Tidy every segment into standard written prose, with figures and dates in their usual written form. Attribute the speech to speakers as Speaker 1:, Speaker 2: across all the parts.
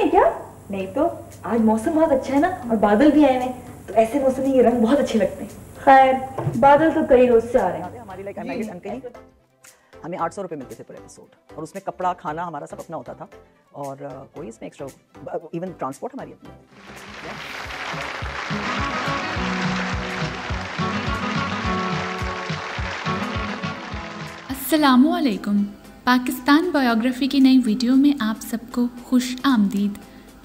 Speaker 1: हैं क्या? नहीं तो आज मौसम बहुत अच्छा है ना, और बादल भी आए हैं, तो ऐसे मौसम में ये रंग बहुत अच्छे लगते हैं। खैर बादल तो कई रोज से आ रहे हैं।
Speaker 2: हमारी हमें 800 रुपये मिलते थे पर एपिसोड, और उसमें कपड़ा खाना हमारा सब अपना होता था, और कोई इसमें एक्स्ट्रा, इवन ट्रांसपोर्ट हमारी अपनी।
Speaker 3: अस्सलामुअलैकुम। पाकिस्तान बायोग्राफी की नई वीडियो में आप सबको खुश आमदीद।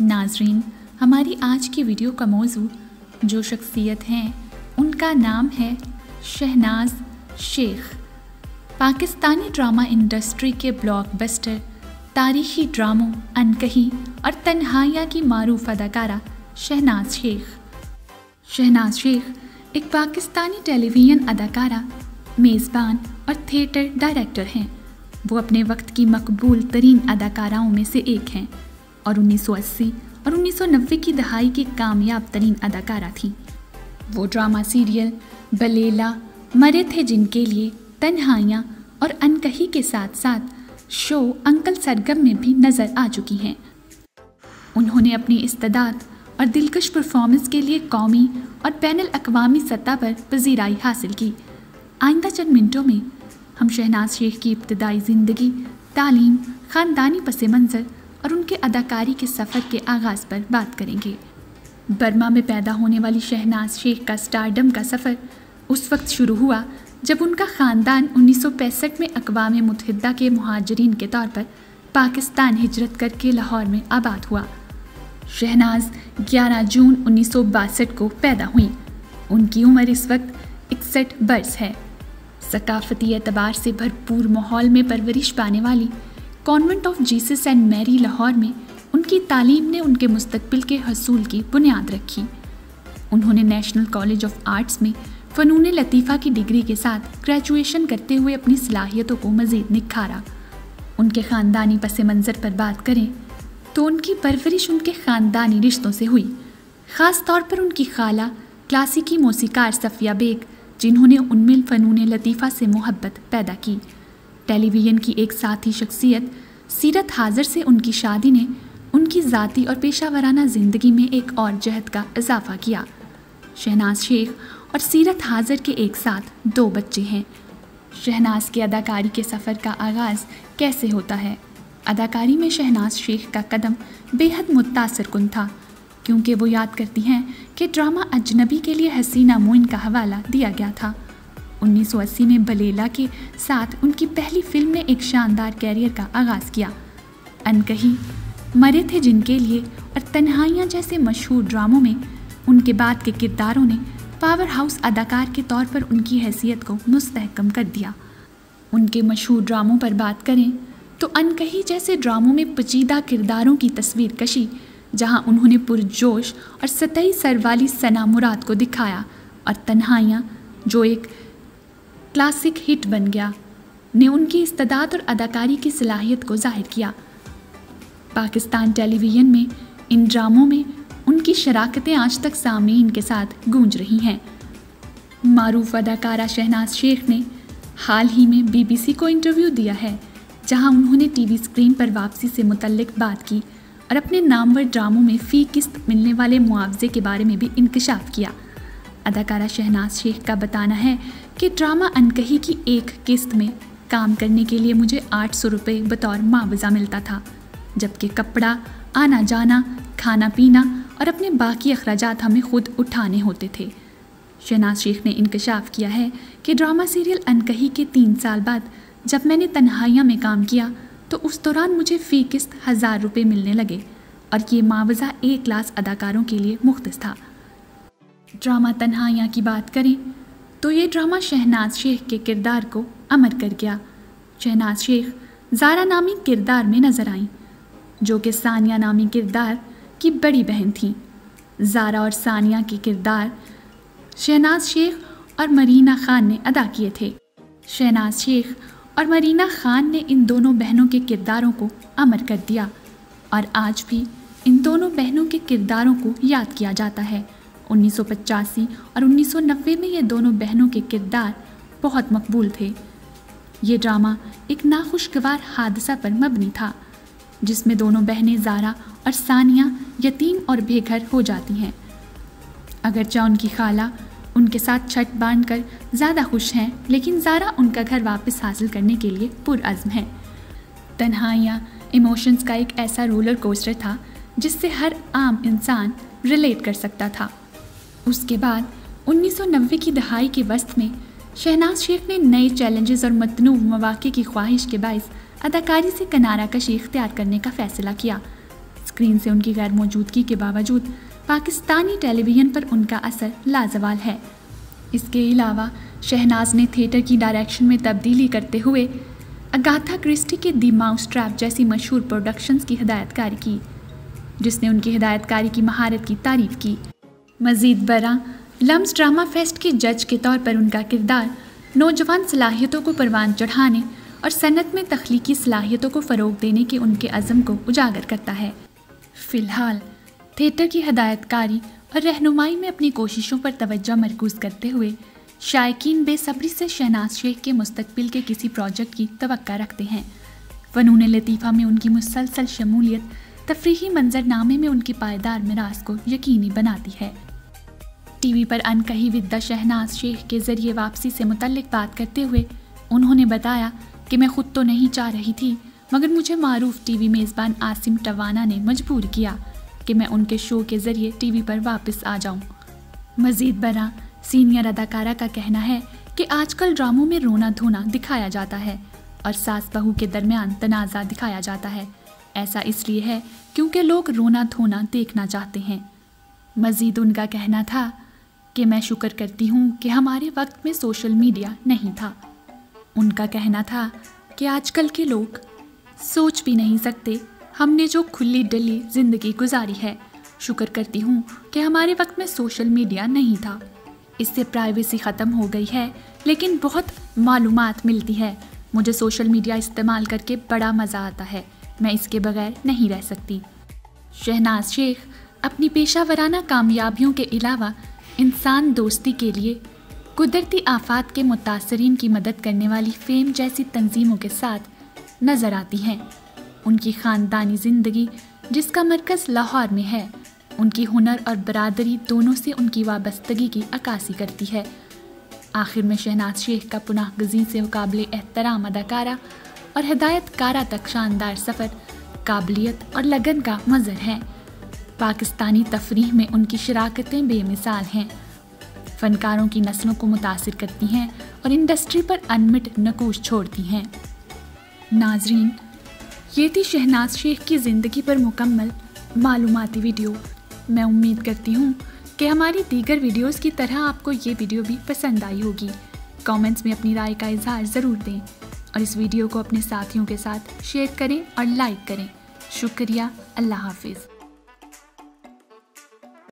Speaker 3: नाजरीन, हमारी आज की वीडियो का मौजू जो शख्सियत हैं उनका नाम है शहनाज शेख। पाकिस्तानी ड्रामा इंडस्ट्री के ब्लॉकबस्टर तारीखी ड्रामों अनकही और तन्हाइयाँ की मारूफ अदाकारा शहनाज शेख। शहनाज शेख एक पाकिस्तानी टेलीविज़न अदाकारा, मेज़बान और थिएटर डायरेक्टर हैं। वो अपने वक्त की मकबूल तरीन अदाकाराओं में से एक हैं और 1980 और 1990 की दहाई की कामयाब तरीन अदाकारा थी। वो ड्रामा सीरियल बलेला, मरे थे जिनके लिए, तन्हाइयाँ और अनकही के साथ साथ शो अंकल सरगम में भी नज़र आ चुकी हैं। उन्होंने अपनी इस्तेदाद और दिलकश परफॉर्मेंस के लिए कौमी और बैनुल अक़वामी सतह पर पज़ीराई हासिल की। आइंदा चंद मिनटों में हम शहनाज शेख की इब्तदाई ज़िंदगी, तालीम, ख़ानदानी पस मंज़र और उनके अदाकारी के सफ़र के आगाज़ पर बात करेंगे। बर्मा में पैदा होने वाली शहनाज शेख का स्टारडम का सफ़र उस वक्त शुरू हुआ जब उनका ख़ानदान 1965 में अक़वाम मुत्तहिदा के मुहाजिरीन के तौर पर पाकिस्तान हिजरत करके लाहौर में आबाद हुआ। शहनाज 11 जून 1962 को पैदा हुई। उनकी उम्र इस वक्त 61 बरस है। सकाफ़ती एतबार से भरपूर माहौल में परवरिश पाने वाली Convent of Jesus and Mary Lahore में उनकी तालीम ने उनके मुस्तकबिल के हसूल की बुनियाद रखी। उन्होंने नेशनल कॉलेज ऑफ आर्ट्स में फ़नून लतीफ़ा की डिग्री के साथ ग्रेजुएशन करते हुए अपनी सलाहियतों को मज़ीद निखारा। उनके ख़ानदानी पस मंज़र पर बात करें तो उनकी परवरिश उनके ख़ानदानी रिश्तों से हुई। ख़ास तौर पर उनकी खाला क्लासिकी मौसीकार सफ़िया बेग, जिन्होंने उनमें फ़नून लतीफ़ा से मोहब्बत पैदा की। टेलीविज़न की एक साथी शख्सियत सीरत हाज़र से उनकी शादी ने उनकी ज़ाती और पेशावराना ज़िंदगी में एक और जहद का इजाफ़ा किया। शहनाज शेख और सीरत हाज़र के एक साथ 2 बच्चे हैं। शहनाज के अदाकारी के सफ़र का आगाज़ कैसे होता है? अदाकारी में शहनाज शेख का कदम बेहद मुतासर कुन था, क्योंकि वो याद करती हैं कि ड्रामा अजनबी के लिए हसीना मोइन का हवाला दिया गया था। 1980 में बलेला के साथ उनकी पहली फिल्म ने एक शानदार कैरियर का आगाज़ किया। अनकही, मरे थे जिनके लिए और तन्हाइयाँ जैसे मशहूर ड्रामों में उनके बाद के किरदारों ने पावर हाउस अदाकार के तौर पर उनकी हैसियत को मुस्तहकम कर दिया। उनके मशहूर ड्रामों पर बात करें तो अनकही जैसे ड्रामों में पेचीदा किरदारों की तस्वीर कशी, जहां उन्होंने पुरजोश और सतही सर वाली सना मुराद को दिखाया, और तन्हाइयाँ जो एक क्लासिक हिट बन गया, ने उनकी इस्तेदाद और अदाकारी की सलाहियत को जाहिर किया। पाकिस्तान टेलीविज़न में इन ड्रामों में उनकी शराकतें आज तक सामीन के साथ गूंज रही हैं। मारूफ अदाकारा शहनाज शेख ने हाल ही में BBC को इंटरव्यू दिया है, जहां उन्होंने टीवी स्क्रीन पर वापसी से मुतल्लिक बात की और अपने नामवर ड्रामों में फ़ी किस्त मिलने वाले मुआवजे के बारे में भी इंकशाफ किया। अदाकारा शहनाज शेख का बताना है कि ड्रामा अनकही की एक किस्त में काम करने के लिए मुझे 800 रुपये बतौर मुआवजा मिलता था, जबकि कपड़ा, आना जाना, खाना पीना और अपने बाकी अखराजात हमें खुद उठाने होते थे। शहनाज शेख ने इंकशाफ किया है कि ड्रामा सीरियल अनकही के 3 साल बाद जब मैंने तन्हाइयाँ में काम किया तो उस दौरान मुझे फ़ी किस्त 1000 रुपये मिलने लगे, और ये मुआवजा A क्लास अदाकारों के लिए मुख्तस था। ड्रामा तन्हाइयाँ की बात करें तो ये ड्रामा शहनाज शेख के किरदार को अमर कर गया। शहनाज शेख ज़ारा नामी किरदार में नज़र आईं, जो कि सानिया नामी किरदार की बड़ी बहन थीं। ज़ारा और सानिया के किरदार शहनाज शेख और मरीना ख़ान ने अदा किए थे। शहनाज शेख और मरीना ख़ान ने इन दोनों बहनों के किरदारों को अमर कर दिया, और आज भी इन दोनों बहनों के किरदारों को याद किया जाता है। 1985 और 1990 में ये दोनों बहनों के किरदार बहुत मकबूल थे। ये ड्रामा एक नाखुशगवार हादसा पर मबनी था, जिसमें दोनों बहनें ज़ारा और सानिया यतीम और बेघर हो जाती हैं। अगरचे उनकी खाला उनके साथ छठ बांधकर ज़्यादा खुश हैं, लेकिन ज़ारा उनका घर वापस हासिल करने के लिए पुरअज़्म है। तन्हाइयाँ इमोशंस का एक ऐसा रोलर कोस्टर था जिससे हर आम इंसान रिलेट कर सकता था। उसके बाद 1990 की दहाई के वस्त में शहनाज शेख ने नए चैलेंजेस और मतनू मौक़े की ख्वाहिश के बाइस अदाकारी से किनारा कशी इख्तियार करने का फ़ैसला किया। स्क्रीन से उनकी गैर मौजूदगी के बावजूद पाकिस्तानी टेलीविज़न पर उनका असर लाजवाल है। इसके अलावा शहनाज ने थिएटर की डायरेक्शन में तब्दीली करते हुए अगाथा क्रिस्टी के दी माउस ट्रैप जैसी मशहूर प्रोडक्शंस की हिदायतकारी की, जिसने उनकी हिदायतकारी की महारत की तारीफ की। मज़ीद बरा लम्स ड्रामा फेस्ट के जज के तौर पर उनका किरदार नौजवान सलाहियतों को परवान चढ़ाने और सनत में तख्लीकी सलाहियतों को फ़रोग देने के उनके अज़म को उजागर करता है। फ़िलहाल थिएटर की हिदायतकारी और रहनुमाई में अपनी कोशिशों पर तवज्जो मरकूज़ करते हुए शायकीन बेसब्री से शहनाज शेख के मुस्तकबिल के किसी प्रोजेक्ट की तवक्का रखते हैं। फ़नून लतीफ़ा में उनकी मुसलसल शमूलियत तफरीही मंजरनामे में उनकी पायदार मिरास को यकीनी बनाती है। टीवी पर अनकही विद्या शहनाज शेख के ज़रिए वापसी से मुतल्लिक बात करते हुए उन्होंने बताया कि मैं ख़ुद तो नहीं चाह रही थी, मगर मुझे मारूफ टीवी मेज़बान आसिम टवाना ने मजबूर किया कि मैं उनके शो के ज़रिए टीवी पर वापस आ जाऊं। मज़ीद बरा सीनियर अदाकारा का कहना है कि आजकल ड्रामों में रोना धोना दिखाया जाता है और सास बहू के दरमियान तनाज़ा दिखाया जाता है। ऐसा इसलिए है क्योंकि लोग रोना धोना देखना चाहते हैं। मज़ीद उनका कहना था कि मैं शुक्र करती हूँ कि हमारे वक्त में सोशल मीडिया नहीं था। उनका कहना था कि आजकल के लोग सोच भी नहीं सकते हमने जो खुली डली ज़िंदगी गुजारी है। शुक्र करती हूँ कि हमारे वक्त में सोशल मीडिया नहीं था। इससे प्राइवेसी ख़त्म हो गई है, लेकिन बहुत मालूमात मिलती है। मुझे सोशल मीडिया इस्तेमाल करके बड़ा मज़ा आता है। मैं इसके बगैर नहीं रह सकती। शहनाज शेख अपनी पेशावराना कामयाबियों के अलावा इंसान दोस्ती के लिए कुदरती आफात के मुतासरीन की मदद करने वाली फेम जैसी तंजीमों के साथ नज़र आती हैं। उनकी ख़ानदानी ज़िंदगी, जिसका मरकज़ लाहौर में है, उनकी हुनर और बरादरी दोनों से उनकी वाबस्तगी की अक्कासी करती है। आखिर में शहनाज शेख का पुनः गज़ी से काबिल एहतराम अदाकारा और हिदायतकारा तक शानदार सफ़र काबिलियत और लगन का मज़र है। पाकिस्तानी तफरीह में उनकी शराकतें बेमिसाल हैं, फ़नकारों की नस्लों को मुतासिर करती हैं और इंडस्ट्री पर अनमिट नकूश छोड़ती हैं। नाजरीन, ये थी शहनाज शेख की ज़िंदगी पर मुकम्मल मालूमाती वीडियो। मैं उम्मीद करती हूँ कि हमारी दीगर वीडियोस की तरह आपको ये वीडियो भी पसंद आई होगी। कमेंट्स में अपनी राय का इजहार ज़रूर दें और इस वीडियो को अपने साथियों के साथ शेयर करें और लाइक करें। शुक्रिया। अल्लाह हाफिज़।